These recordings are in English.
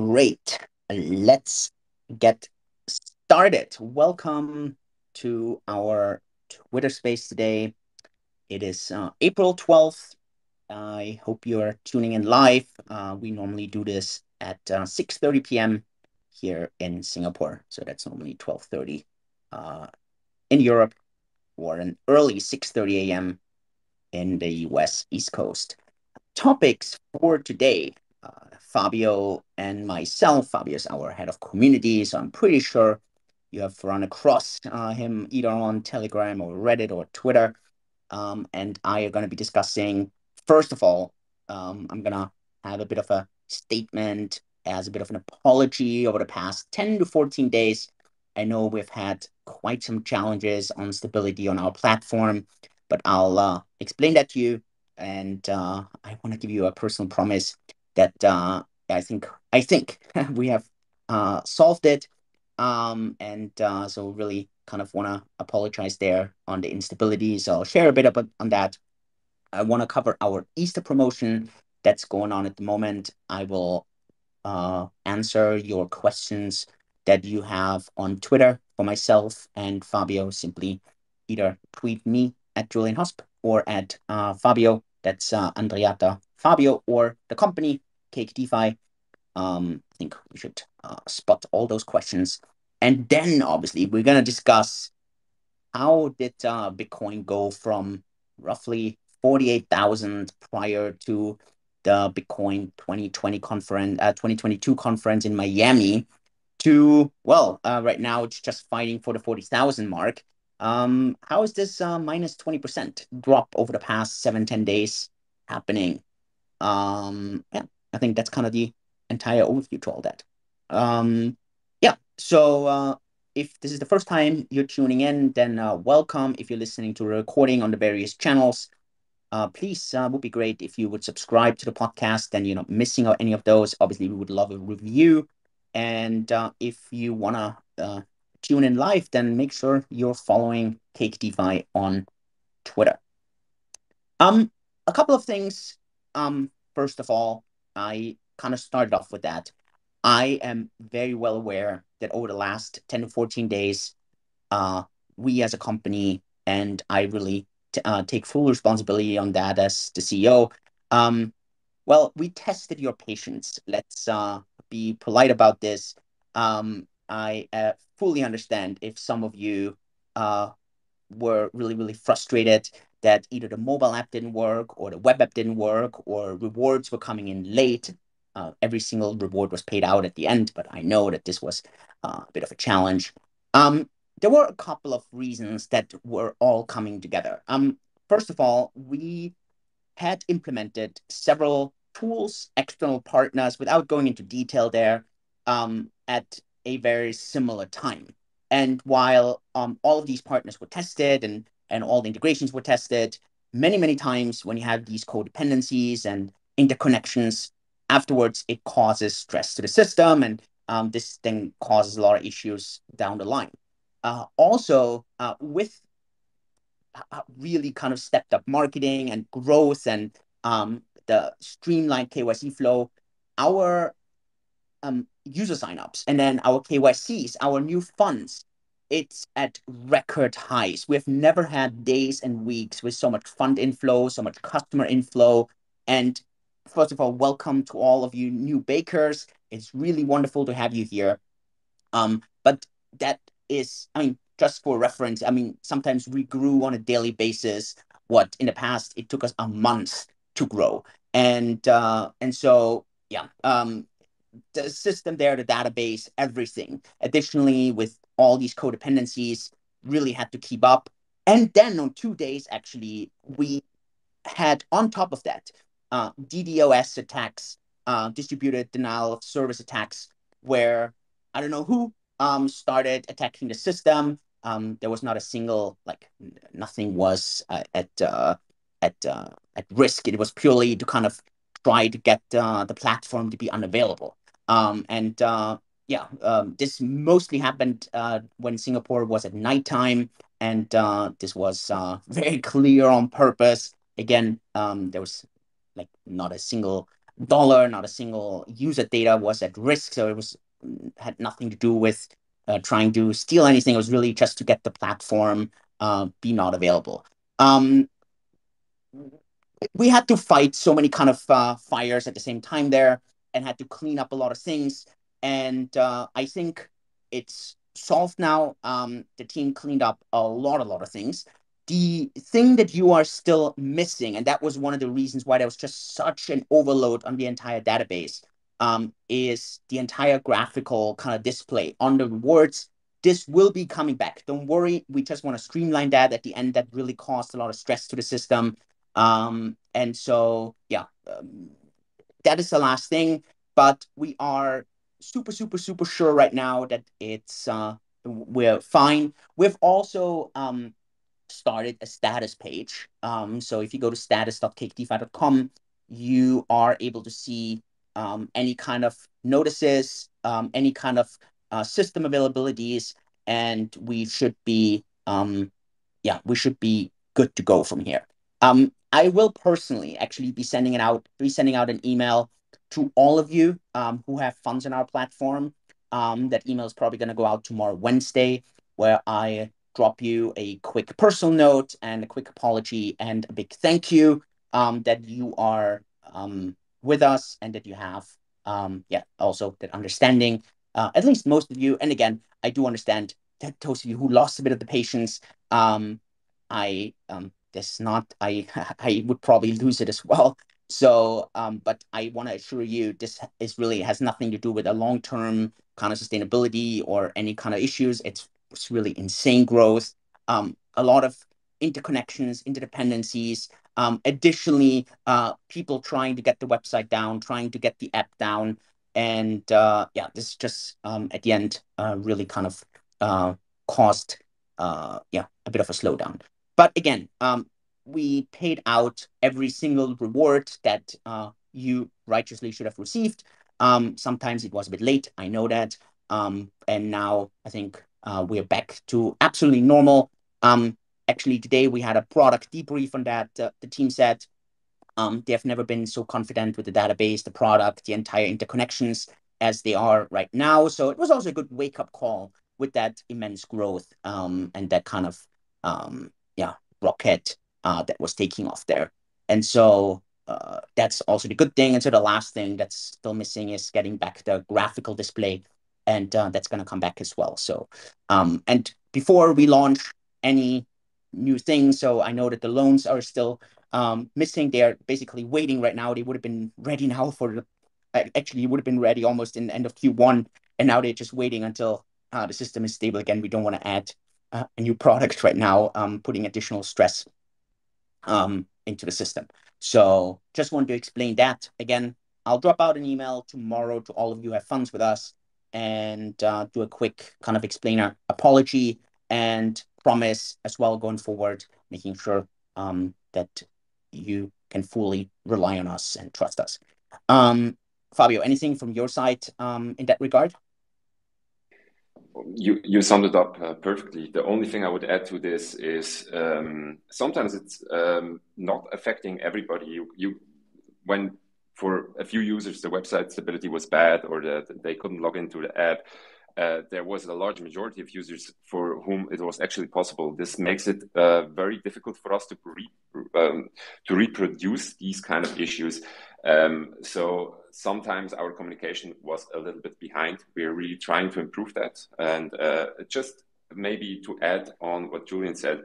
Great. Let's get started. Welcome to our Twitter space today. It is April 12th. I hope you're tuning in live. We normally do this at 6:30 p.m. here in Singapore. So that's normally 12:30 uh, in Europe or an early 6:30 a.m. in the US East Coast. Topics for today. Fabio and myself. Fabio is our head of community, so I'm pretty sure you have run across him either on Telegram or Reddit or Twitter. And I are going to be discussing, first of all, I'm going to have a bit of a statement as a bit of an apology over the past 10 to 14 days. I know we've had quite some challenges on stability on our platform, but I'll explain that to you. And I want to give you a personal promise that I think we have solved it. And so really kind of want to apologize there on the instability. So I'll share a bit about on that. I want to cover our Easter promotion that's going on at the moment. I will answer your questions that you have on Twitter for myself and Fabio. Simply either tweet me at Julian Hosp or at Fabio, that's Andriata Fabio, or the company, Cake DeFi. I think we should spot all those questions. And then obviously we're going to discuss how did Bitcoin go from roughly 48,000 prior to the Bitcoin 2020 conference, 2022 conference in Miami to, well, right now it's just fighting for the 40,000 mark. How is this minus 20% drop over the past 7, 10 days happening? Yeah, I think that's kind of the entire overview to all that. Yeah, so if this is the first time you're tuning in, then welcome. If you're listening to a recording on the various channels, please would be great if you would subscribe to the podcast. Then you're not missing out any of those. Obviously, we would love a review. And if you wanna tune in live, then make sure you're following Cake DeFi on Twitter. A couple of things. First of all, I kind of started off with that. I am very well aware that over the last 10 to 14 days, uh, we as a company, and I really take full responsibility on that as the CEO. Um, well, we tested your patience. Let's be polite about this. I fully understand if some of you uh, were really, really frustrated that either the mobile app didn't work or the web app didn't work or rewards were coming in late. Every single reward was paid out at the end, but I know that this was a bit of a challenge. Um, there were a couple of reasons that were all coming together. First of all, we had implemented several tools, external partners, without going into detail there, at a very similar time. And while all of these partners were tested and all the integrations were tested, many times when you have these codependencies and interconnections, afterwards it causes stress to the system, and this then causes a lot of issues down the line. Also, with really kind of stepped up marketing and growth and the streamlined KYC flow, our user signups and then our KYCs, our new funds, it's at record highs. We've never had days and weeks with so much fund inflow, so much customer inflow. And first of all, welcome to all of you new bakers. It's really wonderful to have you here. But that is, I mean, just for reference, I mean, sometimes we grew on a daily basis. What in the past it took us a month to grow, and so yeah, the system there, the database, everything. Additionally, with all these codependencies, really had to keep up. And then on 2 days, actually, we had on top of that DDoS attacks, distributed denial of service attacks, where I don't know who started attacking the system. There was not a single like nothing was at risk. It was purely to kind of try to get the platform to be unavailable. And Yeah, this mostly happened when Singapore was at nighttime, and this was very clear on purpose. Again, there was like not a single dollar, not a single user data was at risk. So it was had nothing to do with trying to steal anything. It was really just to get the platform be not available. Um, we had to fight so many kind of fires at the same time there, and had to clean up a lot of things. And I think it's solved now. The team cleaned up a lot of things. The thing that you are still missing, and that was one of the reasons why there was just such an overload on the entire database, is the entire graphical kind of display on the rewards. This will be coming back. Don't worry. We just want to streamline that at the end. That really caused a lot of stress to the system. And so, yeah, that is the last thing. But we are super, super, super sure right now that we're fine. We've also started a status page. So if you go to status.cakedefi.com, you are able to see any kind of notices, any kind of system availabilities, and we should be good to go from here. I will personally actually be sending out an email to all of you who have funds in our platform. That email is probably going to go out tomorrow, Wednesday, where I drop you a quick personal note and a quick apology and a big thank you that you are with us and that you have also that understanding. At least most of you. And again, I do understand that those of you who lost a bit of the patience, um, I this not I I would probably lose it as well. So, but I want to assure you, this is really has nothing to do with a long-term kind of sustainability or any kind of issues. It's really insane growth. A lot of interconnections, interdependencies. Additionally, people trying to get the website down, trying to get the app down, and this just at the end really kind of caused a bit of a slowdown. But again, we paid out every single reward that you righteously should have received. Sometimes it was a bit late, I know that. And now I think we're back to absolutely normal. Actually, today we had a product debrief on that. The team said they have never been so confident with the database, the product, the entire interconnections as they are right now. So it was also a good wake-up call with that immense growth and that kind of rocket that was taking off there. And so that's also the good thing. And so the last thing that's still missing is getting back the graphical display, and that's going to come back as well. So and before we launch any new things, so I know that the loans are still missing. They're basically waiting right now. They would have been ready now actually would have been ready almost in the end of Q1, and now they're just waiting until the system is stable again. We don't want to add a new product right now, putting additional stress into the system. So just wanted to explain that again. I'll drop out an email tomorrow to all of you who have funds with us, and do a quick kind of explainer apology and promise as well going forward, making sure that you can fully rely on us and trust us. Fabio, anything from your side in that regard? You summed it up perfectly. The only thing I would add to this is sometimes it's not affecting everybody. When for a few users the website stability was bad or that they couldn't log into the app, there was a large majority of users for whom it was actually possible. This makes it very difficult for us to reproduce these kind of issues. So sometimes our communication was a little bit behind. We're really trying to improve that. And just maybe to add on what Julian said,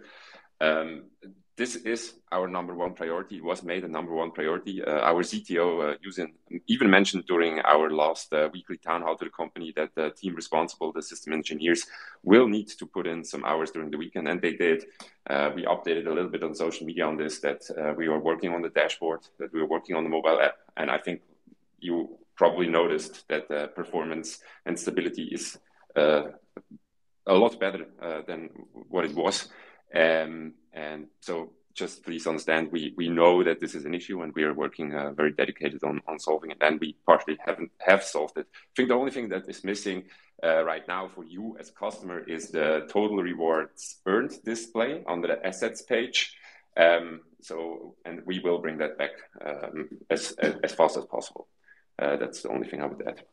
this is our number one priority. It was made a number one priority. Our CTO, u-zyn, even mentioned during our last weekly town hall to the company that the team responsible, the system engineers, will need to put in some hours during the weekend, and they did. We updated a little bit on social media on this, that we are working on the dashboard, that we are working on the mobile app, and I think you probably noticed that performance and stability is a lot better than what it was. And so just please understand, we know that this is an issue and we are working very dedicated on solving it, and we partially have solved it. I think the only thing that is missing right now for you as a customer is the total rewards earned display on the assets page. And we will bring that back as fast as possible. That's the only thing I would add.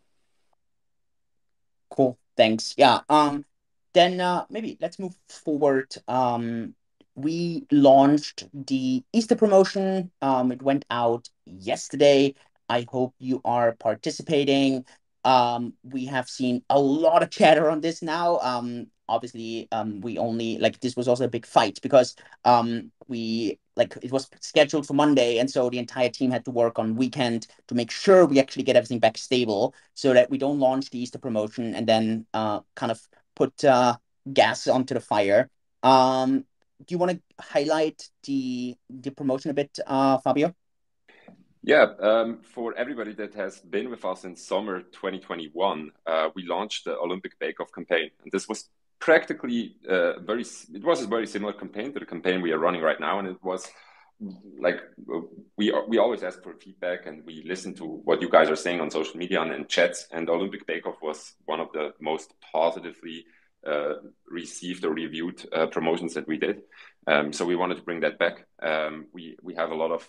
Cool. Thanks. Yeah. Then maybe let's move forward. We launched the Easter promotion. It went out yesterday. I hope you are participating. We have seen a lot of chatter on this now. Obviously, we only like this was also a big fight because we like it was scheduled for Monday, and so the entire team had to work on weekend to make sure we actually get everything back stable so that we don't launch the Easter promotion and then kind of put gas onto the fire. Do you want to highlight the promotion a bit, Fabio? Yeah, for everybody that has been with us in summer 2021, we launched the Olympic Bake Off campaign. And this was practically it was a very similar campaign to the campaign we are running right now. And it was like, we always ask for feedback and we listen to what you guys are saying on social media and in chats. And Olympic Bake Off was one of the most positively received or reviewed promotions that we did. So we wanted to bring that back. We have a lot of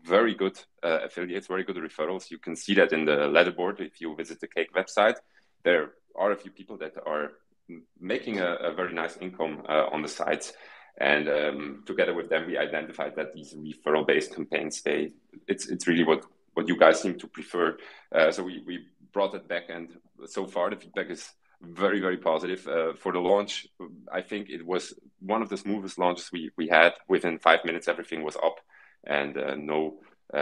very good affiliates, very good referrals. You can see that in the leaderboard if you visit the Cake website. There are a few people that are making a very nice income on the sites. And together with them, we identified that these referral-based campaigns, it's really what you guys seem to prefer. So we brought it back, and so far the feedback is very, very positive. For the launch, I think it was one of the smoothest launches we had. Within 5 minutes, everything was up, and no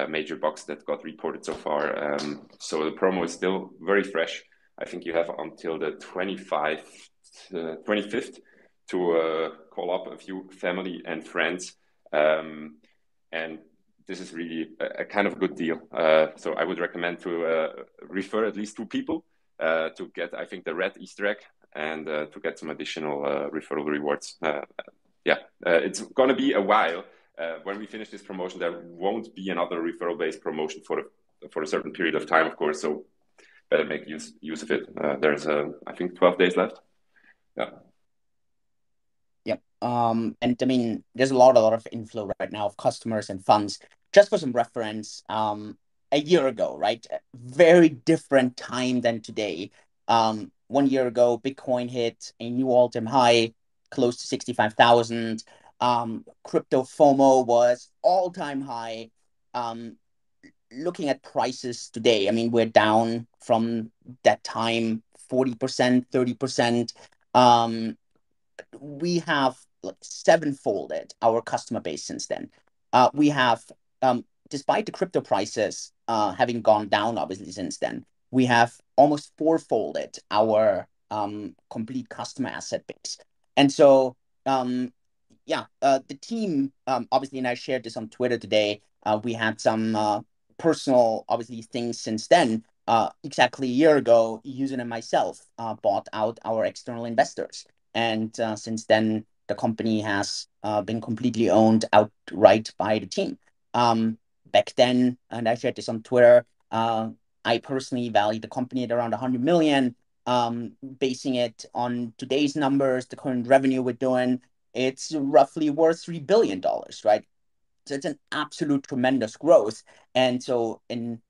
major bugs that got reported so far. So the promo is still very fresh. I think you have until the 25th to call up a few family and friends. And this is really a kind of good deal. So I would recommend to refer at least two people to get, I think, the red Easter egg and to get some additional referral rewards. It's going to be a while. When we finish this promotion, there won't be another referral-based promotion for a certain period of time, of course. So better make use of it. There's I think 12 days left. Yeah. Yep. And I mean, there's a lot of inflow right now of customers and funds. Just for some reference, a year ago, right? A very different time than today. 1 year ago, Bitcoin hit a new all-time high, close to 65,000. Crypto FOMO was all-time high. Um, Looking at prices today, I mean, we're down from that time 40%, 30%. We have like sevenfolded our customer base since then. We have, despite the crypto prices having gone down, obviously, since then, we have almost fourfolded our complete customer asset base. And so, the team, obviously, and I shared this on Twitter today, we had some personal, obviously, things since then. Exactly a year ago, u-zyn and myself bought out our external investors. And since then, the company has been completely owned outright by the team. Back then, and I shared this on Twitter, I personally valued the company at around 100 million. Basing it on today's numbers, the current revenue we're doing, it's roughly worth $3 billion, right? So it's an absolute tremendous growth. And so in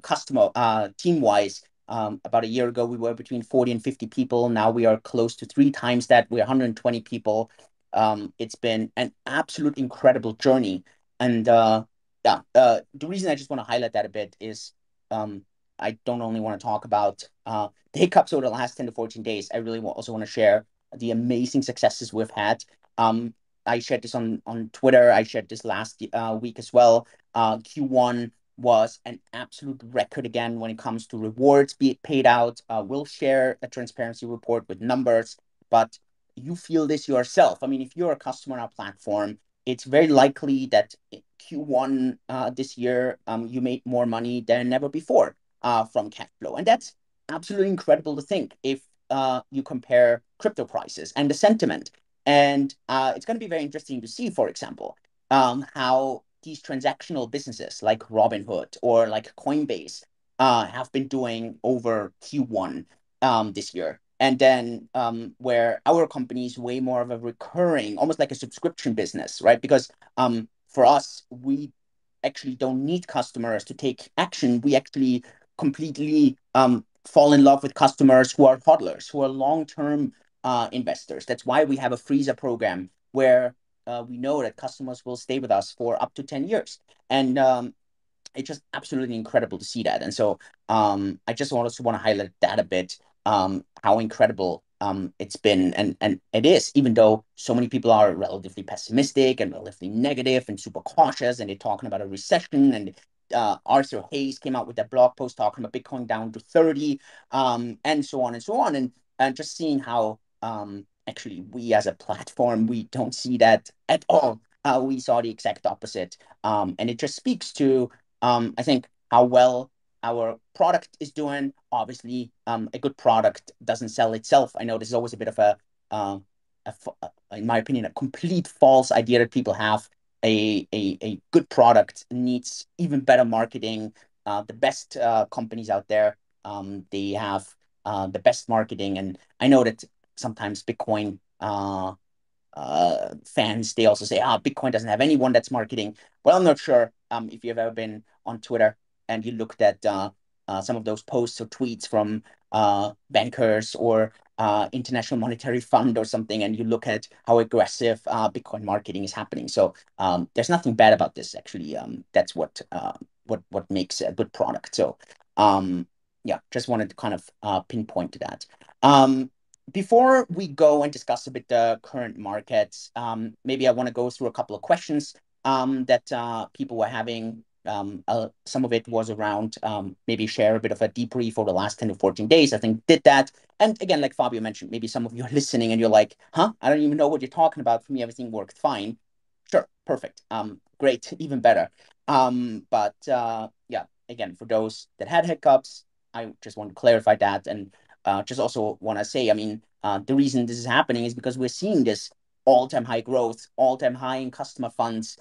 customer team wise, about a year ago, we were between 40 and 50 people. Now we are close to three times that. We're 120 people. It's been an absolute incredible journey. And the reason I just want to highlight that a bit is um, I don't only want to talk about the hiccups over the last 10 to 14 days. I really also want to share the amazing successes we've had. I shared this on Twitter. I shared this last week as well. Q1 was an absolute record again when it comes to rewards be paid out. We'll share a transparency report with numbers, but you feel this yourself. I mean, if you're a customer on our platform, it's very likely that Q1 this year, you made more money than ever before from Cashflow. And that's absolutely incredible to think if you compare crypto prices and the sentiment. And it's going to be very interesting to see, for example, how these transactional businesses like Robinhood or like Coinbase have been doing over Q1 this year. And then where our company is way more of a recurring, almost like a subscription business, right? Because for us, we actually don't need customers to take action. We actually completely fall in love with customers who are hodlers, who are long-term investors. That's why we have a freezer program where we know that customers will stay with us for up to 10 years. And it's just absolutely incredible to see that. And so I just also want to highlight that a bit, how incredible it's been. And it is, even though so many people are relatively pessimistic and relatively negative and super cautious, and they're talking about a recession. And Arthur Hayes came out with that blog post talking about Bitcoin down to 30, and so on and so on. And just seeing how actually we as a platform, we don't see that at all. We saw the exact opposite. And it just speaks to I think how well our product is doing. Obviously, a good product doesn't sell itself. I know this is always a bit of uh, in my opinion, a complete false idea that people have. A good product needs even better marketing. The best companies out there, they have the best marketing. And I know that sometimes Bitcoin fans, they also say, Bitcoin doesn't have anyone that's marketing. Well, I'm not sure if you've ever been on Twitter and you looked at some of those posts or tweets from bankers or International Monetary Fund or something, and you look at how aggressive Bitcoin marketing is happening. So there's nothing bad about this, actually. That's what makes a good product. So yeah, just wanted to kind of pinpoint to that. Before we go and discuss a bit the current markets, maybe I want to go through a couple of questions that people were having. Some of it was around maybe share a bit of a debrief over the last 10 to 14 days. I think did that. And again, like Fabio mentioned, maybe some of you are listening and you're like, huh, I don't even know what you're talking about. For me, everything worked fine. Sure, perfect. Great, even better. But yeah, again, for those that had hiccups, I just want to clarify that. And just also want to say, I mean, the reason this is happening is because we're seeing this all-time high growth, all-time high in customer funds,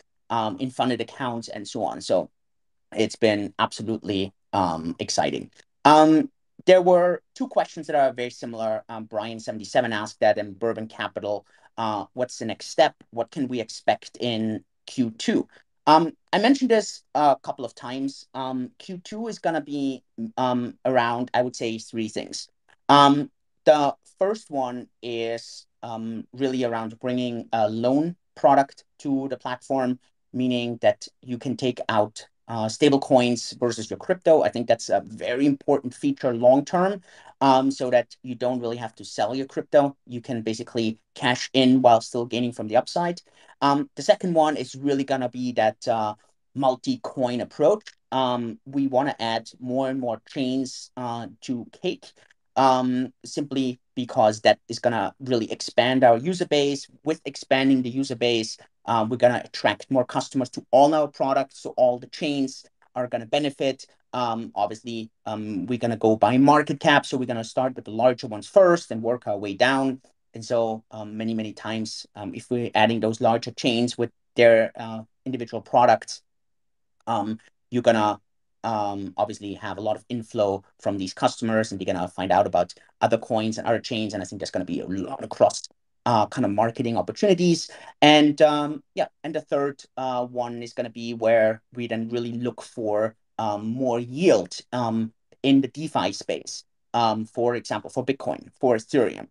in funded accounts, and so on. So it's been absolutely exciting. Um, there were two questions that are very similar. Brian77 asked that, and Bourbon Capital, what's the next step? What can we expect in Q2? I mentioned this a couple of times. Q2 is going to be around, I would say, three things. The first one is really around bringing a loan product to the platform, meaning that you can take out stable coins versus your crypto. I think that's a very important feature long term, so that you don't really have to sell your crypto. You can basically cash in while still gaining from the upside. The second one is really going to be that multi-coin approach. We want to add more and more chains to Cake, simply because that is going to really expand our user base. With expanding the user base, we're going to attract more customers to all our products. So all the chains are going to benefit. Obviously, we're going to go by market cap. So we're going to start with the larger ones first and work our way down. And so many, many times, if we're adding those larger chains with their individual products, you're gonna obviously have a lot of inflow from these customers, and they're gonna find out about other coins and other chains. And I think there's gonna be a lot of cross kind of marketing opportunities. And yeah, and the third one is gonna be where we then really look for more yield in the DeFi space. For example, for Bitcoin, for Ethereum,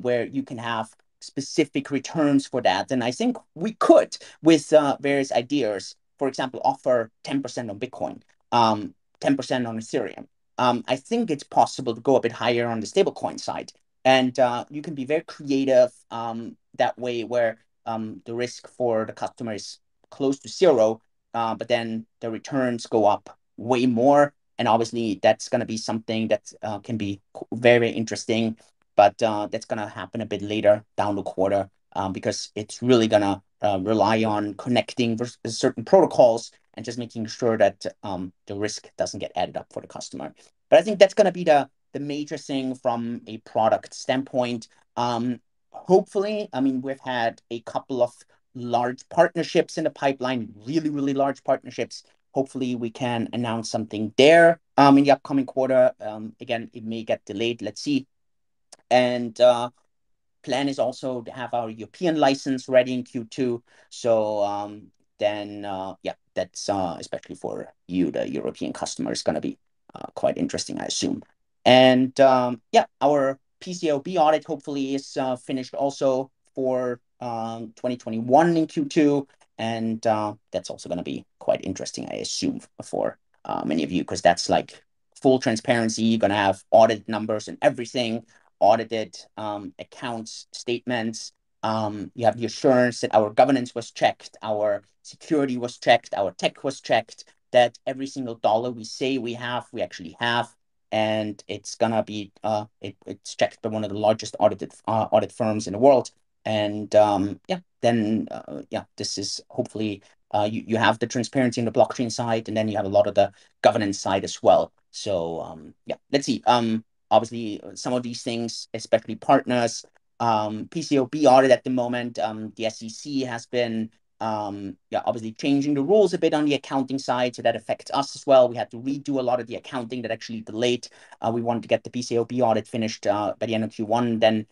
where you can have specific returns for that. And I think we could, with various ideas, for example, offer 10% on Bitcoin, 10% on Ethereum. I think it's possible to go a bit higher on the stablecoin side. And you can be very creative that way, where the risk for the customer is close to zero, but then the returns go up way more. And obviously, that's going to be something that can be very, very interesting. But that's going to happen a bit later down the quarter, because it's really going to rely on connecting certain protocols and just making sure that the risk doesn't get added up for the customer. But I think that's going to be the major thing from a product standpoint. Hopefully, I mean, we've had a couple of large partnerships in the pipeline, really, really large partnerships. Hopefully, we can announce something there in the upcoming quarter. Again, it may get delayed. Let's see. And plan is also to have our European license ready in Q2. So then, yeah, that's especially for you, the European customer, is going to be quite interesting, I assume. And yeah, our PCOB audit hopefully is finished also for 2021 in Q2. And that's also going to be quite interesting, I assume, for many of you, because that's like full transparency. You're going to have audit numbers and everything, audited accounts, statements. You have the assurance that our governance was checked, our security was checked, our tech was checked, that every single dollar we say we have, we actually have. And it's gonna be it's checked by one of the largest audit firms in the world. And yeah, then yeah, this is hopefully you have the transparency in the blockchain side, and then you have a lot of the governance side as well. So yeah, let's see. Obviously, some of these things, especially partners, PCOB audit at the moment, the SEC has been yeah, obviously changing the rules a bit on the accounting side, so that affects us as well. We had to redo a lot of the accounting that actually delayed. We wanted to get the PCOB audit finished by the end of Q1. Then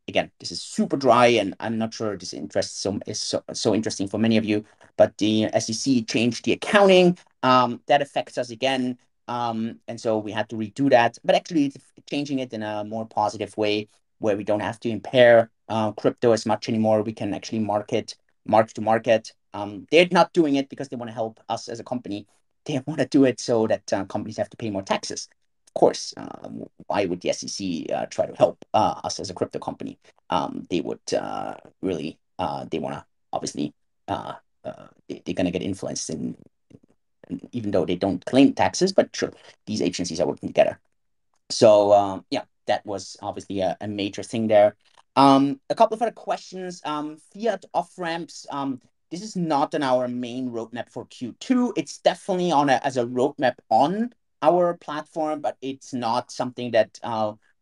again, this is super dry, and I'm not sure this interest is so interesting for many of you. But the SEC changed the accounting. That affects us again. And so we had to redo that, but actually it's changing it in a more positive way where we don't have to impair crypto as much anymore. We can actually mark to market. They're not doing it because they want to help us as a company. They want to do it so that companies have to pay more taxes. Of course, why would the SEC try to help us as a crypto company? They would really, they want to obviously, they're going to get influenced in, even though they don't claim taxes, but sure, these agencies are working together. So yeah, that was obviously a major thing there. A couple of other questions. Fiat off ramps. This is not on our main roadmap for Q2. It's definitely on as a roadmap on our platform, but it's not something that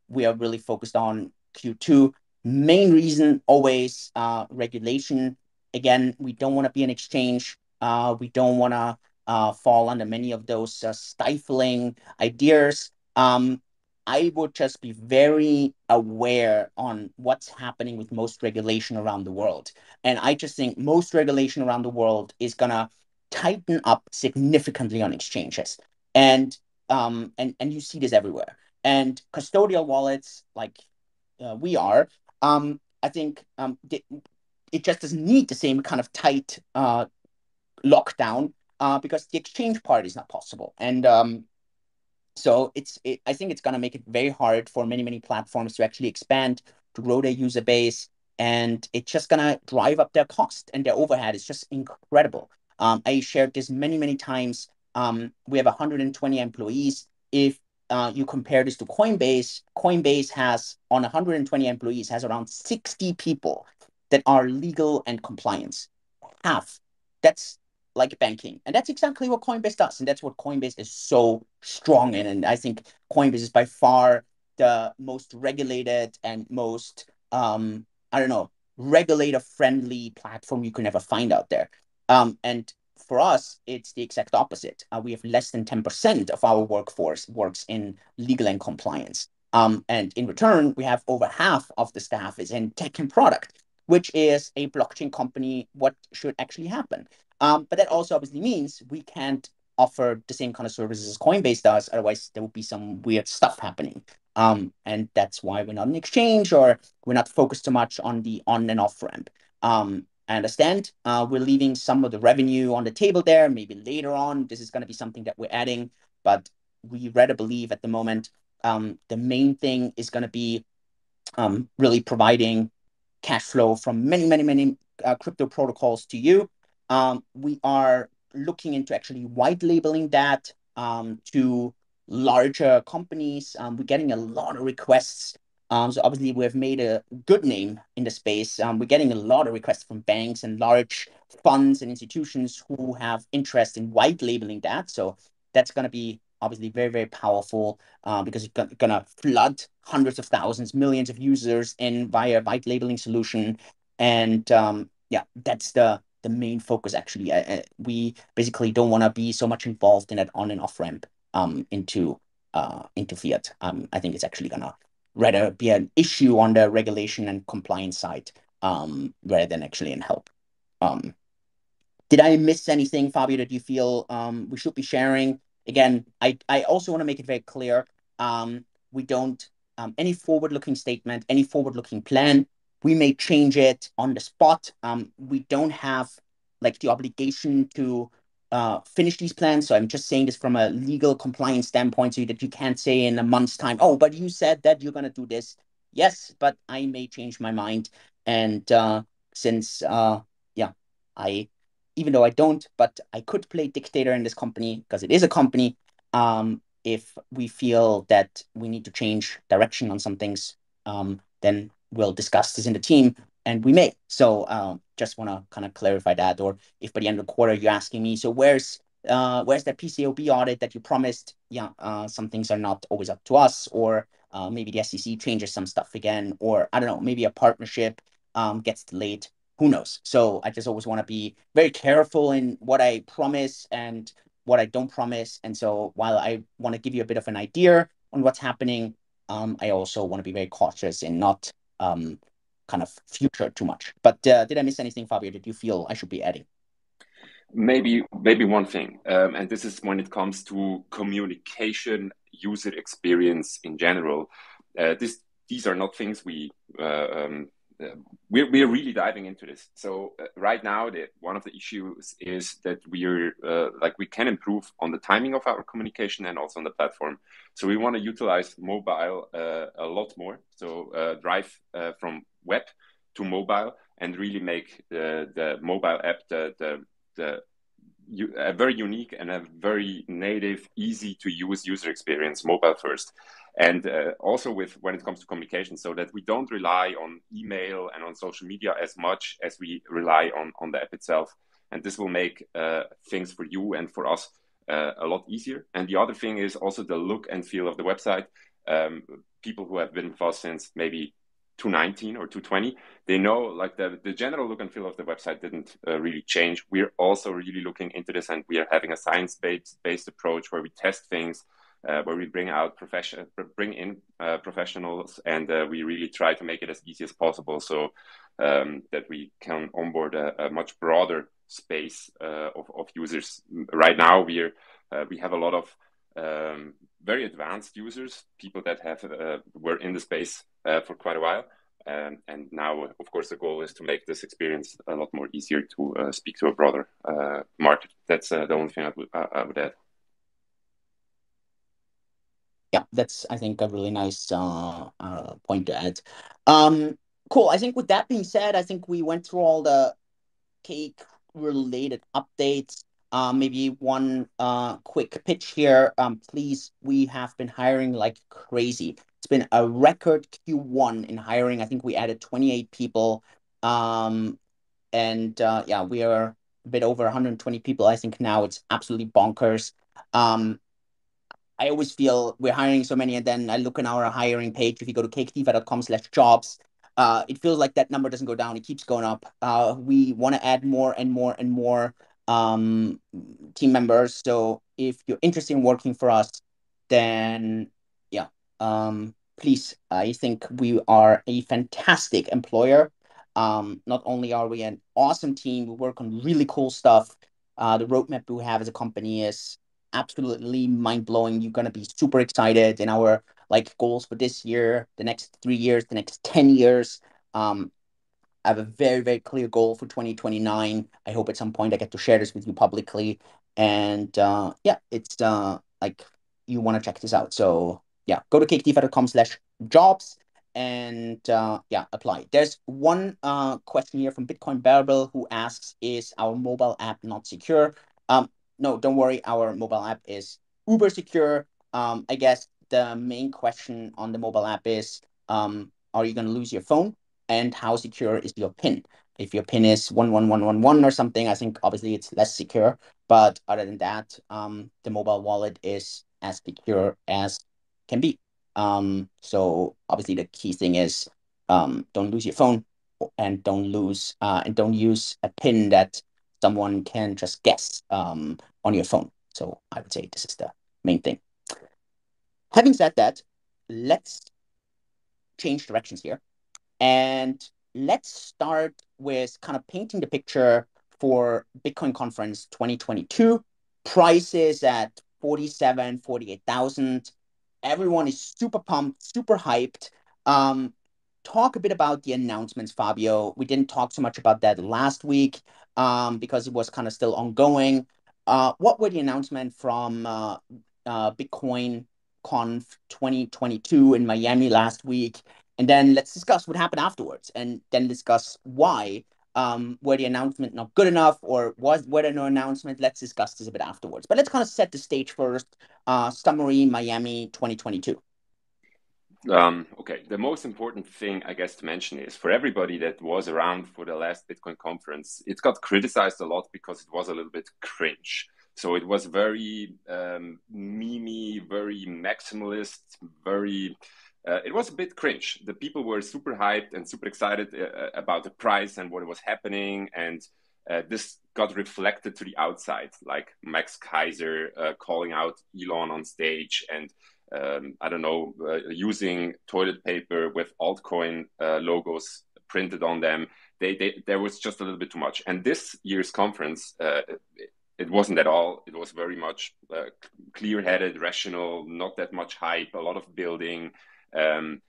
we are really focused on Q2. Main reason always regulation. Again, we don't want to be an exchange. We don't want to fall under many of those stifling ideas. I would just be very aware on what's happening with most regulation around the world. And I just think most regulation around the world is gonna tighten up significantly on exchanges. And and you see this everywhere. And custodial wallets, like we are, I think it just doesn't need the same kind of tight lockdown because the exchange part is not possible. And so I think it's going to make it very hard for many platforms to actually expand, to grow their user base, and it's just going to drive up their cost, and their overhead is just incredible. I shared this many times. We have 120 employees. If you compare this to Coinbase, Coinbase has, on 120 employees, has around 60 people that are legal and compliance. Half. That's like banking. And that's exactly what Coinbase does. And that's what Coinbase is so strong in. And I think Coinbase is by far the most regulated and most, I don't know, regulator friendly platform you can ever find out there. And for us, it's the exact opposite. We have less than 10% of our workforce works in legal and compliance. And in return, we have over half of the staff is in tech and product, which is a blockchain company, what should actually happen. But that also obviously means we can't offer the same kind of services as Coinbase does. Otherwise, there will be some weird stuff happening. And that's why we're not an exchange, or we're not focused too much on the on and off ramp. I understand we're leaving some of the revenue on the table there. Maybe later on, this is going to be something that we're adding, but we rather believe at the moment the main thing is going to be really providing cash flow from many crypto protocols to you. We are looking into actually white labeling that to larger companies. We're getting a lot of requests. So obviously we've made a good name in the space. We're getting a lot of requests from banks and large funds and institutions who have interest in white labeling that. So that's going to be obviously very powerful because it's going to flood hundreds of thousands, millions of users in via white labeling solution. And yeah, that's the main focus actually. We basically don't want to be so much involved in that on and off ramp into fiat. I think it's actually gonna rather be an issue on the regulation and compliance side, rather than actually in help. Um, did I miss anything, Fabio, that you feel we should be sharing? Again, I also want to make it very clear. We don't any forward-looking statement, any forward-looking plan. We may change it on the spot. We don't have like the obligation to finish these plans. So I'm just saying this from a legal compliance standpoint, so that you can't say in a month's time, oh, but you said that you're gonna do this. Yes, but I may change my mind. And since yeah, I even though I don't, but I could play dictator in this company because it is a company. If we feel that we need to change direction on some things, then we'll discuss this in the team and we may. So just want to kind of clarify that. Or if by the end of the quarter you're asking me, so where's that PCOB audit that you promised? Yeah, some things are not always up to us, or maybe the SEC changes some stuff again, or I don't know, maybe a partnership gets delayed, who knows? So I just always want to be very careful in what I promise and what I don't promise. And so while I want to give you a bit of an idea on what's happening, I also want to be very cautious in not kind of future too much. But did I miss anything, Fabio? Did you feel I should be adding? Maybe one thing, and this is when it comes to communication, user experience in general. These are not things uh, we're really diving into this. So right now, one of the issues is that we're like we can improve on the timing of our communication and also on the platform. So we want to utilize mobile a lot more. So drive from web to mobile and really make the mobile app the a very unique and a very native, easy to use user experience, mobile first. And also with when it comes to communication, so that we don't rely on email and on social media as much as we rely on the app itself. And this will make things for you and for us a lot easier. And the other thing is also the look and feel of the website. People who have been with us since maybe 2019 or 2020, they know like the general look and feel of the website didn't really change. We're also really looking into this, and we are having a science-based approach where we test things, where we bring in professionals, and we really try to make it as easy as possible, so that we can onboard a much broader space of users. Right now, we have a lot of very advanced users, people that have were in the space for quite a while. And now, of course, the goal is to make this experience a lot more easier to speak to a broader market. That's the only thing I would add. Yeah, that's I think a really nice point to add. Um, cool. I think with that being said, I think we went through all the cake related updates. Maybe one quick pitch here. Please, we have been hiring like crazy. It's been a record Q1 in hiring. I think we added 28 people. And yeah, we are a bit over 120 people. I think now it's absolutely bonkers. Um, I always feel we're hiring so many, and then I look on our hiring page. If you go to caketiva.com/jobs, it feels like that number doesn't go down. It keeps going up. We want to add more and more and more um, team members. So if you're interested in working for us, then yeah, please. I think we are a fantastic employer. Not only are we an awesome team, we work on really cool stuff. The roadmap we have as a company is absolutely mind blowing. You're gonna be super excited in our like goals for this year, the next 3 years, the next 10 years. I have a very, very clear goal for 2029. I hope at some point I get to share this with you publicly. And yeah, it's like you want to check this out. So yeah, go to caketiva.com/jobs and yeah, apply. There's one question here from Bitcoin Bearable who asks, is our mobile app not secure? No, don't worry, our mobile app is uber secure. I guess the main question on the mobile app is, are you going to lose your phone? And how secure is your PIN? If your PIN is 11111 or something, I think obviously it's less secure. But other than that, the mobile wallet is as secure as can be. So obviously the key thing is don't lose your phone and don't use a PIN that someone can just guess on your phone. So I would say this is the main thing. Having said that, let's change directions here. And let's start with kind of painting the picture for Bitcoin conference 2022. Prices at 47, 48,000. Everyone is super pumped, super hyped. Um, Talk a bit about the announcements, Fabio. We didn't talk so much about that last week because it was kind of still ongoing. What were the announcements from Bitcoin Conf 2022 in Miami last week? And then let's discuss what happened afterwards, and then discuss why were the announcement not good enough, or were there no announcement? Let's discuss this a bit afterwards. But let's kind of set the stage first. Summary Miami 2022. Okay, the most important thing I guess to mention is for everybody that was around for the last Bitcoin conference, it got criticized a lot because it was a little bit cringe. So it was very memey, very maximalist, very. It was a bit cringe. The people were super hyped and super excited about the price and what was happening, and this got reflected to the outside, like Max Kaiser calling out Elon on stage and I don't know, using toilet paper with altcoin logos printed on them. There was just a little bit too much. And this year's conference, it wasn't at all. It was very much clear-headed, rational, not that much hype, a lot of building, and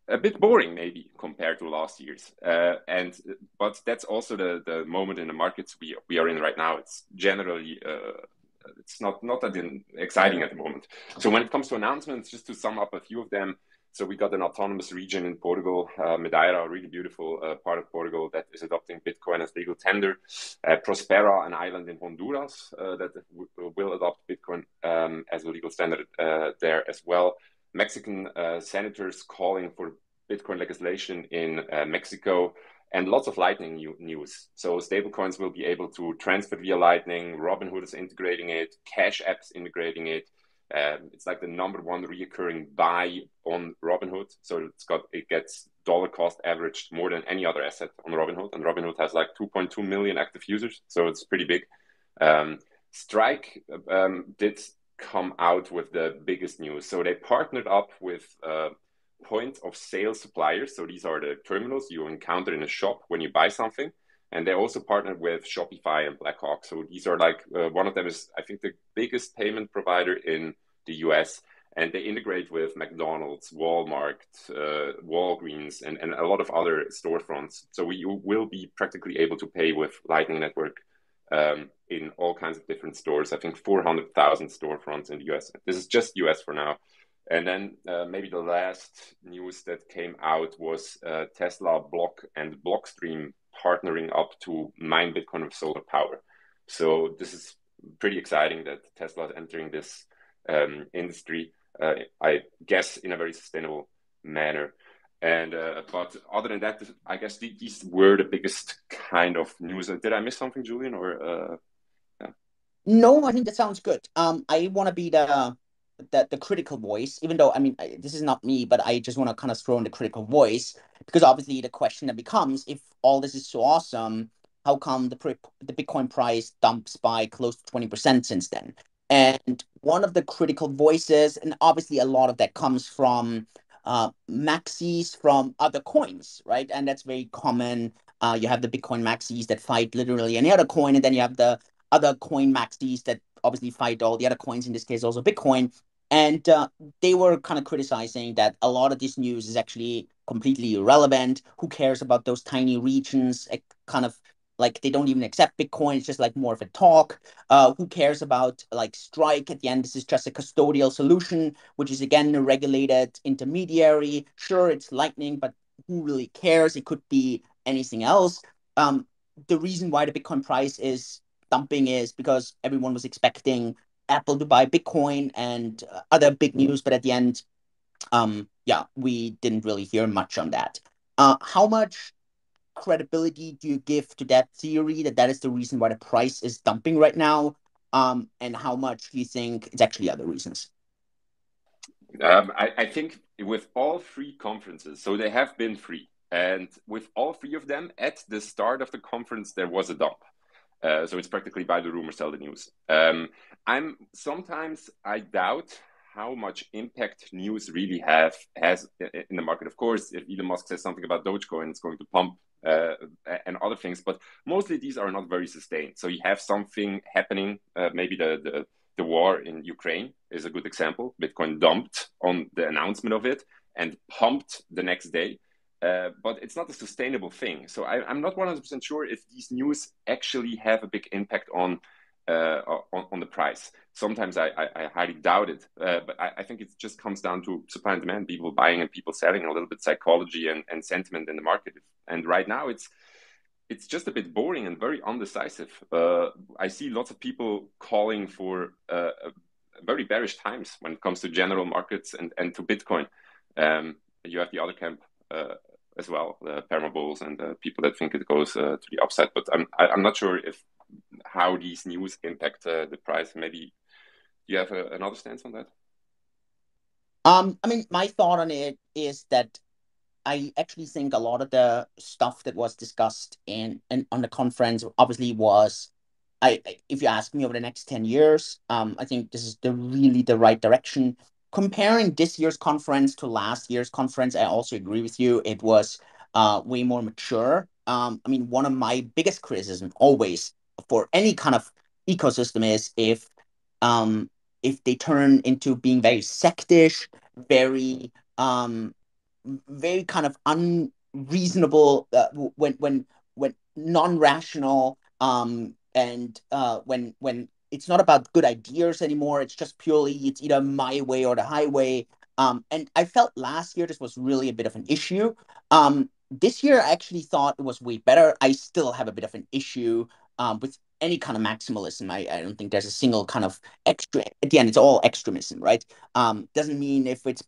a bit boring maybe compared to last year's. But that's also the moment in the markets we are in right now. It's generally it's not that exciting at the moment. So when it comes to announcements, just to sum up a few of them. So we got an autonomous region in Portugal, Madeira, a really beautiful part of Portugal that is adopting Bitcoin as legal tender. Prospera, an island in Honduras that will adopt Bitcoin as a legal standard there as well. Mexican senators calling for Bitcoin legislation in Mexico, and lots of Lightning news. So stablecoins will be able to transfer via Lightning. Robinhood is integrating it. Cash App's integrating it. It's like the number one reoccurring buy on Robinhood. So it gets dollar cost averaged more than any other asset on Robinhood. And Robinhood has like 2.2 million active users. So it's pretty big. Strike did come out with the biggest news. So they partnered up with point of sale suppliers. So these are the terminals you encounter in a shop when you buy something. And they also partnered with Shopify and Blackhawk. So these are like, one of them is, I think, the biggest payment provider in the US. And they integrate with McDonald's, Walmart, Walgreens, and a lot of other storefronts. So we will be practically able to pay with Lightning Network in all kinds of different stores. I think 400,000 storefronts in the US. This is just US for now. And then maybe the last news that came out was Tesla, Block, and Blockstream partnering up to mine Bitcoin with solar power. So this is pretty exciting that Tesla is entering this industry, I guess, in a very sustainable manner. And but other than that, I guess these were the biggest kind of news. Did I miss something, Julian? Or yeah. No, I think that sounds good. I want to be the critical voice, even though this is not me, but I just want to kind of throw in the critical voice because obviously the question that becomes, if all this is so awesome, how come the Bitcoin price dumps by close to 20% since then? And one of the critical voices, and obviously a lot of that comes from maxis from other coins, right? And that's very common. You have the Bitcoin maxis that fight literally any other coin, and then you have the other coin maxis that obviously fight all the other coins, in this case also Bitcoin. And they were kind of criticizing that a lot of this news is actually completely irrelevant. Who cares about those tiny regions? It kind of like they don't even accept Bitcoin. It's just like more of a talk. Who cares about like Strike? At the end, this is just a custodial solution, which is again a regulated intermediary. Sure, it's Lightning, but who really cares? It could be anything else. The reason why the Bitcoin price is dumping is because everyone was expecting Apple to buy Bitcoin and other big news, but at the end, yeah, we didn't really hear much on that. How much credibility do you give to that theory that is the reason why the price is dumping right now? And how much do you think it's actually other reasons? I think with all three conferences, so they have been three, and with all three of them, at the start of the conference, there was a dump. So it's practically buy the rumor, sell the news. I doubt how much impact news really has in the market. Of course, if Elon Musk says something about Dogecoin, it's going to pump and other things, but mostly these are not very sustained. So you have something happening, maybe the war in Ukraine is a good example. Bitcoin dumped on the announcement of it and pumped the next day. But it's not a sustainable thing. So I'm not 100% sure if these news actually have a big impact on the price. Sometimes I highly doubt it, but I think it just comes down to supply and demand, people buying and people selling, a little bit psychology and sentiment in the market. And right now it's just a bit boring and very undecisive. I see lots of people calling for very bearish times when it comes to general markets and to Bitcoin. You have the other camp as well, the perma bulls and the people that think it goes to the upside. But I'm not sure if how these news impact the price. Maybe you have another stance on that. I mean, my thought on it is that I actually think a lot of the stuff that was discussed in on the conference obviously was, if you ask me over the next 10 years, I think this is really the right direction. Comparing this year's conference to last year's conference, I also agree with you. It was way more mature. I mean, one of my biggest criticisms always for any kind of ecosystem is if they turn into being very sectish, very very kind of unreasonable, when non-rational, and when it's not about good ideas anymore. It's just purely it's either my way or the highway. And I felt last year this was really a bit of an issue. This year I actually thought it was way better. I still have a bit of an issue with any kind of maximalism. I don't think there's a single kind of extra. At the end, it's all extremism, right? Doesn't mean if it's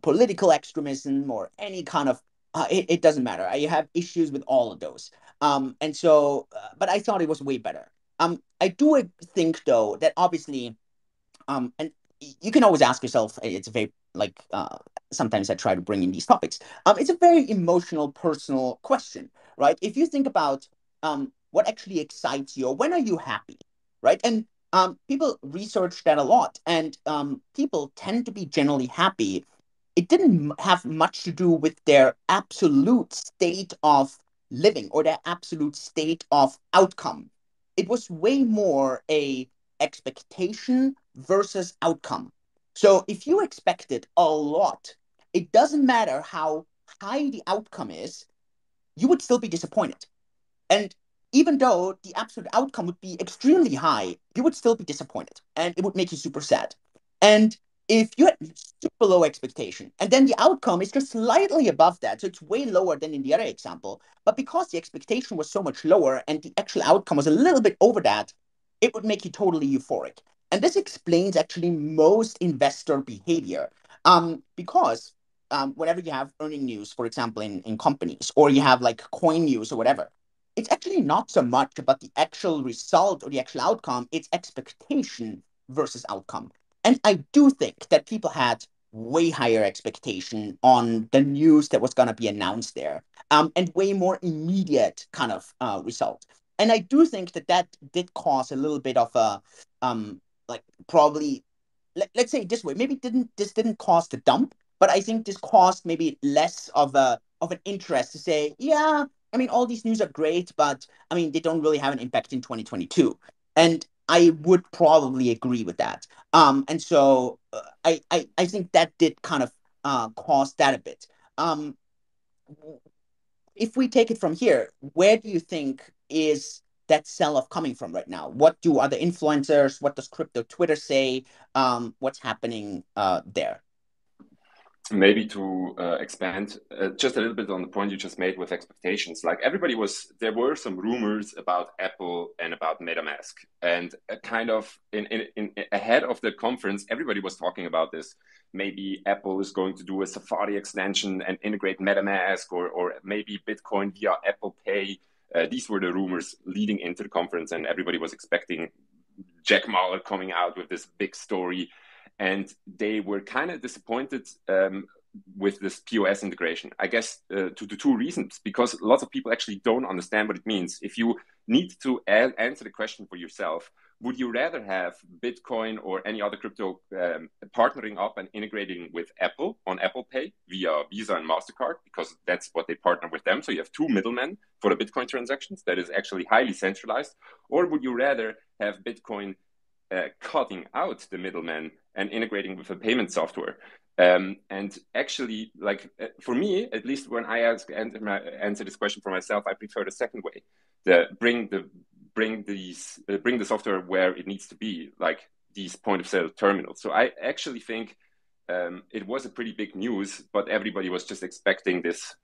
political extremism or any kind of it doesn't matter. I have issues with all of those. And so, but I thought it was way better. I do think though that obviously, and you can always ask yourself, it's a very like sometimes I try to bring in these topics. It's a very emotional, personal question, right? If you think about what actually excites you, or when are you happy, right? And people research that a lot, and people tend to be generally happy. It didn't have much to do with their absolute state of living or their absolute state of outcome. It was way more a expectation versus outcome. So if you expected a lot, it doesn't matter how high the outcome is, you would still be disappointed. And even though the absolute outcome would be extremely high, you would still be disappointed and it would make you super sad. And if you had super low expectation and then the outcome is just slightly above that, so it's way lower than in the other example, but because the expectation was so much lower and the actual outcome was a little bit over that, it would make you totally euphoric. And this explains actually most investor behavior. Because whenever you have earning news, for example, in companies, or you have like coin news or whatever, it's actually not so much about the actual result or the actual outcome, it's expectation versus outcome. And I do think that people had way higher expectation on the news that was going to be announced there, and way more immediate kind of result. And I do think that that did cause a little bit of a, like probably, let's say it this way, maybe didn't cause the dump, but I think this caused maybe less of an interest to say, yeah, I mean, all these news are great, but I mean, they don't really have an impact in 2022. And I would probably agree with that. And so I think that did kind of cause that a bit. Um, if we take it from here, where do you think is that sell-off coming from right now? What do other influencers, what does crypto Twitter say? What's happening there? Maybe to expand just a little bit on the point you just made with expectations. Like there were some rumors about Apple and about MetaMask, and kind of in ahead of the conference, everybody was talking about this. Maybe Apple is going to do a Safari extension and integrate MetaMask, or maybe Bitcoin via Apple Pay. These were the rumors leading into the conference, and everybody was expecting Jack Mallers coming out with this big story, and they were kind of disappointed with this POS integration. I guess to two reasons, because lots of people actually don't understand what it means. If you need to answer the question for yourself, would you rather have Bitcoin or any other crypto partnering up and integrating with Apple on Apple Pay via Visa and MasterCard, because that's what they partner with them? So you have two middlemen for the Bitcoin transactions that is actually highly centralized. Or would you rather have Bitcoin cutting out the middleman and integrating with a payment software? And actually, like for me, at least when I answer this question for myself, I prefer the second way. Bring the software where it needs to be, like these point of sale terminals. So I actually think it was a pretty big news, but everybody was just expecting this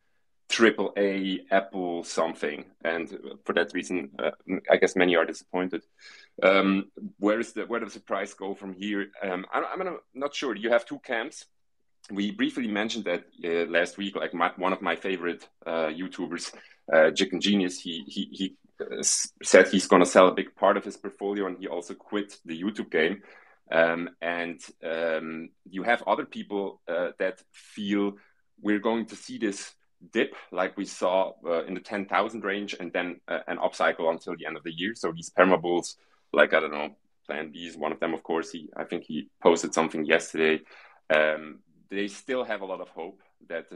triple A Apple something, and for that reason, I guess many are disappointed. Where does the price go from here? I'm not sure. You have two camps. We briefly mentioned that last week. Like one of my favorite YouTubers, Chicken Genius, he said he's going to sell a big part of his portfolio, and he also quit the YouTube game. And you have other people that feel we're going to see this dip like we saw in the 10,000 range, and then an upcycle until the end of the year. So these perma bulls, like, I don't know, Plan B is one of them, of course. I think he posted something yesterday. They still have a lot of hope that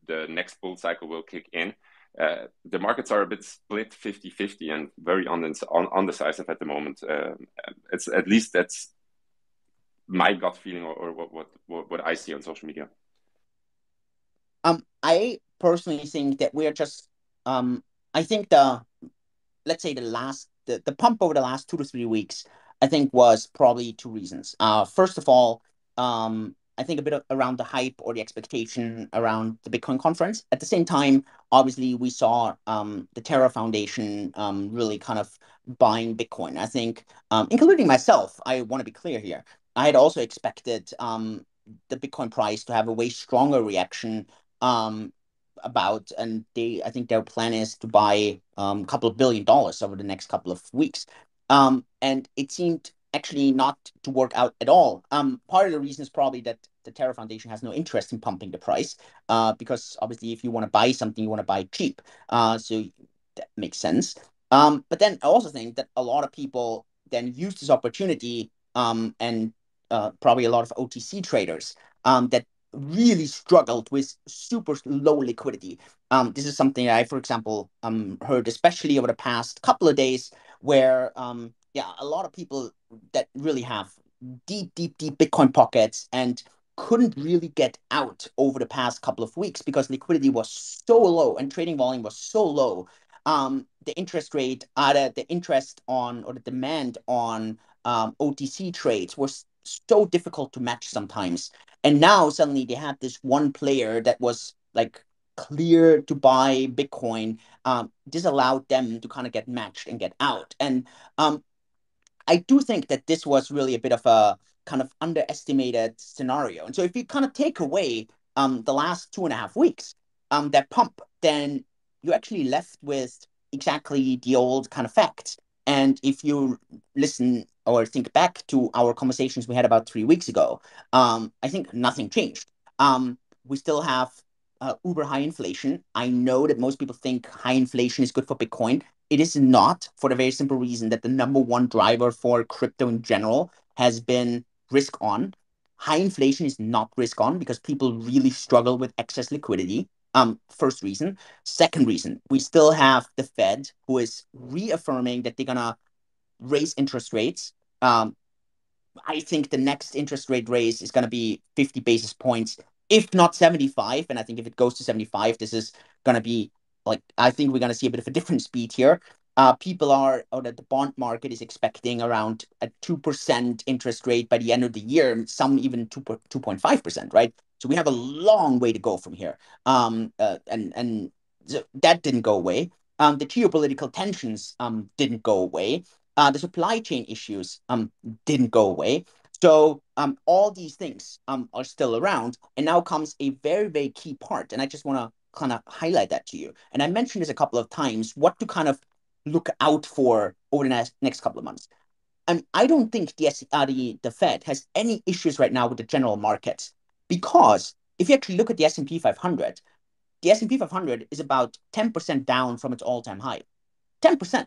the next bull cycle will kick in. The markets are a bit split 50-50 and very undecisive at the moment. It's at least that's my gut feeling, or what I see on social media. I personally think that we're just I think let's say the pump over the last 2 to 3 weeks, I think was probably two reasons. First of all, I think a bit around the hype or the expectation around the Bitcoin conference. At the same time, obviously, we saw the Terra Foundation really kind of buying Bitcoin. I think, including myself, I want to be clear here. I had also expected the Bitcoin price to have a way stronger reaction um, and I think their plan is to buy a couple of $1 billion over the next couple of weeks. And it seemed actually not to work out at all. Part of the reason is probably that the Terra Foundation has no interest in pumping the price, because obviously if you want to buy something, you want to buy cheap. So that makes sense. But then I also think that a lot of people then use this opportunity, and probably a lot of OTC traders that really struggled with super low liquidity. This is something I, for example, heard especially over the past couple of days, where yeah, a lot of people that really have deep Bitcoin pockets and couldn't really get out over the past couple of weeks because liquidity was so low and trading volume was so low. The interest rate, the interest on, or the demand on OTC trades was so difficult to match sometimes. And now suddenly they had this one player that was like clear to buy Bitcoin. This allowed them to kind of get matched and get out. And I do think that this was really a bit of a kind of underestimated scenario. And so if you kind of take away the last 2.5 weeks, that pump, then you're actually left with exactly the old kind of facts. And if you listen or think back to our conversations we had about 3 weeks ago, I think nothing changed. We still have uber high inflation. I know that most people think high inflation is good for Bitcoin. It is not, for the very simple reason that the number one driver for crypto in general has been risk on. High inflation is not risk on because people really struggle with excess liquidity. First reason. Second reason, we still have the Fed who is reaffirming that they're gonna raise interest rates. I think the next interest rate raise is going to be 50 basis points, if not 75. And I think if it goes to 75, this is going to be like, I think we're going to see a bit of a different speed here. Or that the bond market is expecting around a 2% interest rate by the end of the year, some even 2.5%, right? So we have a long way to go from here. And so that didn't go away. The geopolitical tensions didn't go away. The supply chain issues didn't go away. So all these things are still around. And now comes a very key part. And I just want to kind of highlight that to you. And I mentioned this a couple of times, what to kind of look out for over the next couple of months. I don't think the Fed has any issues right now with the general markets, because if you actually look at the S&P 500, the S&P 500 is about 10% down from its all-time high. 10%.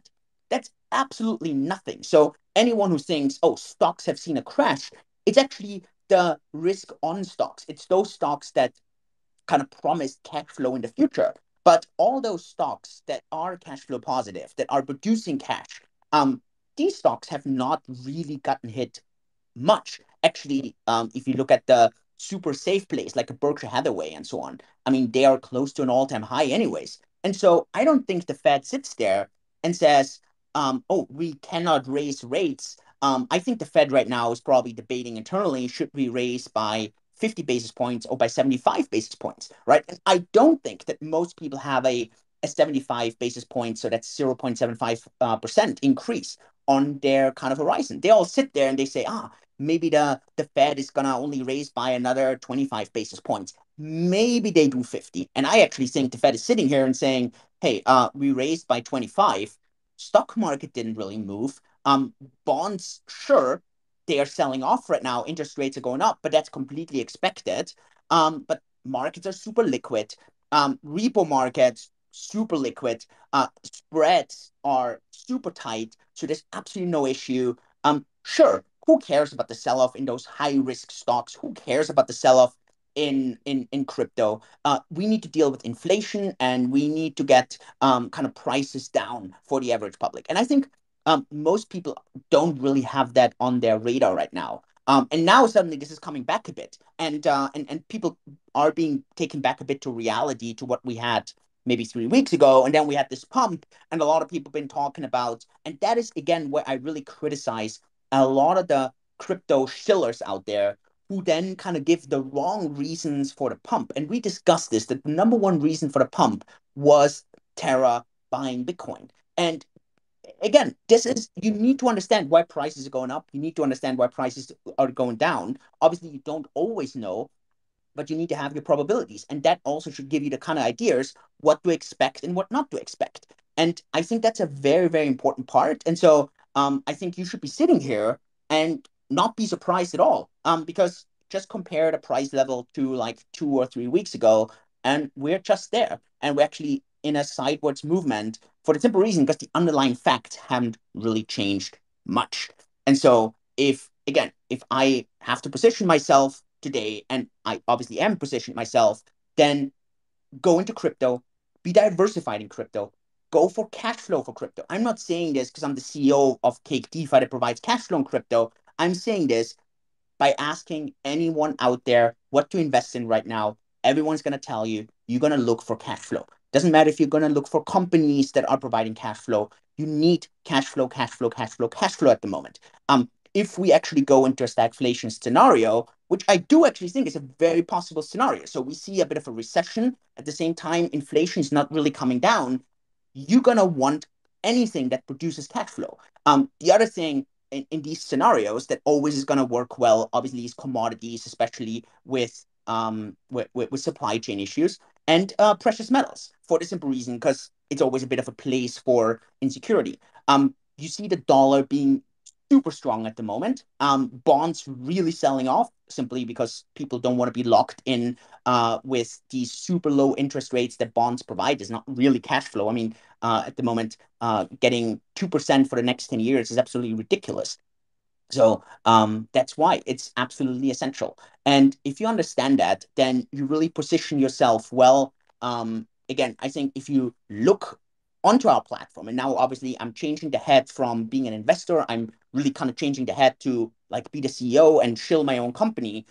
That's absolutely nothing. So anyone who thinks, oh, stocks have seen a crash, it's actually the risk on stocks. It's those stocks that kind of promised cash flow in the future. But all those stocks that are cash flow positive, that are producing cash, um, these stocks have not really gotten hit much. Actually, if you look at the super safe plays like a Berkshire Hathaway and so on, I mean, they are close to an all-time high anyways. And so I don't think the Fed sits there and says, oh, we cannot raise rates. I think the Fed right now is probably debating internally, should we raise by 50 basis points or by 75 basis points, right? And I don't think that most people have a 75 basis points, so that's 0.75% increase on their kind of horizon. They all sit there and they say, maybe the Fed is gonna only raise by another 25 basis points. Maybe they do 50. And I actually think the Fed is sitting here and saying, hey, we raised by 25. Stock market didn't really move. Bonds, sure, they are selling off right now. Interest rates are going up, but that's completely expected. But markets are super liquid. Repo markets, super liquid. Spreads are super tight. So there's absolutely no issue. Sure, who cares about the sell-off in those high-risk stocks? Who cares about the sell-off in crypto? We need to deal with inflation and we need to get kind of prices down for the average public. And I think most people don't really have that on their radar right now. And now suddenly this is coming back a bit, and people are being taken back a bit to reality, to what we had maybe 3 weeks ago, and then we had this pump, and a lot of people been talking about, and that is again where I really criticize a lot of the crypto shillers out there who then kind of give the wrong reasons for the pump. And we discussed this, that the number one reason for the pump was Terra buying Bitcoin. And again, this is, you need to understand why prices are going up. You need to understand why prices are going down. Obviously, you don't always know, but you need to have your probabilities. And that also should give you the kind of ideas what to expect and what not to expect. And I think that's a very, very important part. And so I think you should be sitting here and not be surprised at all. Because just compare the price level to like 2 or 3 weeks ago, and we're just there. And we're actually in a sideways movement for the simple reason because the underlying facts haven't really changed much. And so if again, if I have to position myself today, and I obviously am positioning myself, then go into crypto, be diversified in crypto, go for cash flow for crypto. I'm not saying this because I'm the CEO of Cake DeFi that provides cash flow in crypto. I'm saying this by asking anyone out there what to invest in right now. Everyone's going to tell you you're going to look for cash flow. Doesn't matter if you're going to look for companies that are providing cash flow. You need cash flow, cash flow, cash flow, cash flow at the moment. If we actually go into a stagflation scenario, which I do actually think is a very possible scenario, so we see a bit of a recession. At the same time, inflation is not really coming down. You're gonna want anything that produces cash flow. The other thing in these scenarios that always is going to work well, obviously, is commodities, especially with supply chain issues, and precious metals, for the simple reason because it's always a bit of a place for insecurity. You see the dollar being super strong at the moment. Bonds really selling off simply because people don't want to be locked in with these super low interest rates that bonds provide. Is not really cash flow. I mean, at the moment, getting 2% for the next 10 years is absolutely ridiculous. So that's why it's absolutely essential. And if you understand that, then you really position yourself well. Again, I think if you look onto our platform, and now obviously I'm changing the head from being an investor, I'm really kind of changing the head to like be the CEO and shill my own company.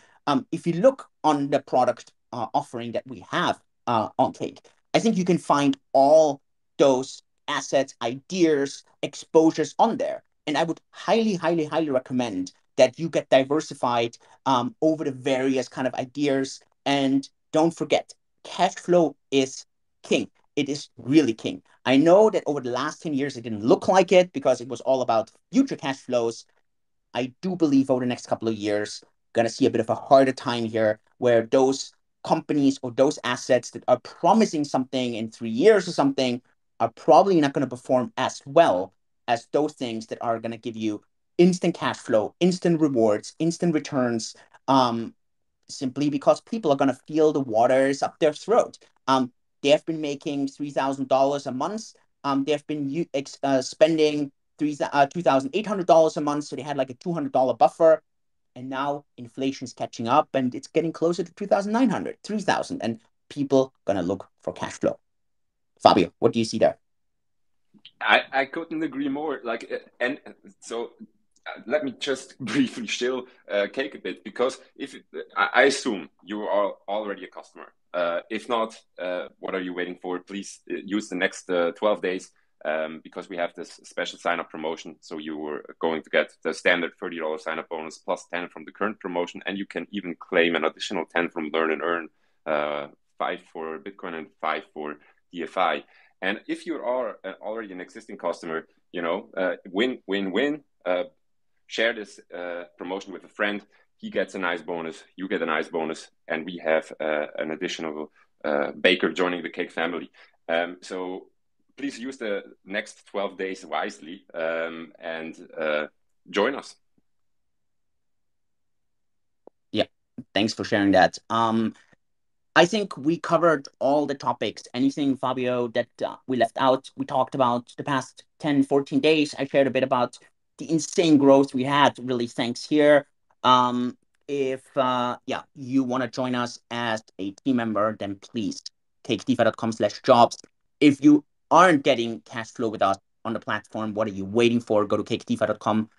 If you look on the product offering that we have on Cake, I think you can find all those assets, ideas, exposures on there. And I would highly, highly, highly recommend that you get diversified over the various kind of ideas. And don't forget, cash flow is king. It is really king. I know that over the last 10 years, it didn't look like it because it was all about future cash flows. I do believe over the next couple of years, going to see a bit of a harder time here where those companies or those assets that are promising something in 3 years or something are probably not going to perform as well as those things that are going to give you instant cash flow, instant rewards, instant returns, simply because people are going to feel the waters up their throat. They have been making $3,000 a month. They've been spending $2,800 a month, so they had like a $200 buffer, and now inflation is catching up, and it's getting closer to 2,900, 3,000, and people gonna look for cash flow. Fabio, what do you see there? I couldn't agree more. Like, and so let me just briefly shill cake a bit, because if I assume you are already a customer. If not, what are you waiting for? Please use the next 12 days, because we have this special sign up promotion. So you were going to get the standard $30 sign up bonus plus 10 from the current promotion, and you can even claim an additional 10 from Learn and Earn, 5 for Bitcoin and 5 for DFI. And if you are already an existing customer, win, win, win. Share this promotion with a friend. He gets a nice bonus. You get a nice bonus. And we have an additional baker joining the cake family. So please use the next 12 days wisely, and join us. Yeah, thanks for sharing that. I think we covered all the topics. Anything, Fabio, that we left out? We talked about the past 10, 14 days. I shared a bit about the insane growth we had. Really, thanks here. If yeah, you want to join us as a team member, then please take cakedefi.com/jobs. If you aren't getting cash flow with us on the platform, what are you waiting for? Go to cakedefi.com.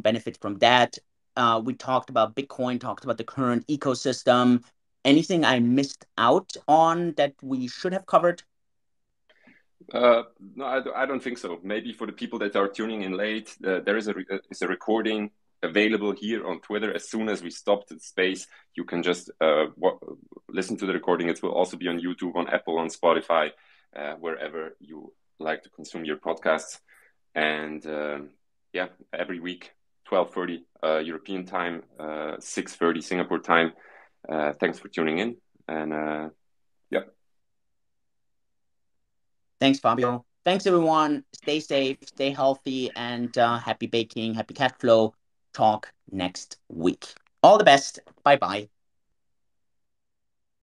Benefit from that. We talked about Bitcoin, talked about the current ecosystem. Anything I missed out on that we should have covered? No, I don't think so. Maybe for the people that are tuning in late, there is a recording available here on Twitter. As soon as we stop the space, you can just listen to the recording. It will also be on YouTube, on Apple, on Spotify, wherever you like to consume your podcasts. And yeah, every week, 12:30 European time, 6:30 Singapore time. Thanks for tuning in, and yeah. Thanks, Fabio. Thanks, everyone. Stay safe, stay healthy, and happy baking, happy cash flow. Talk next week. All the best. Bye bye.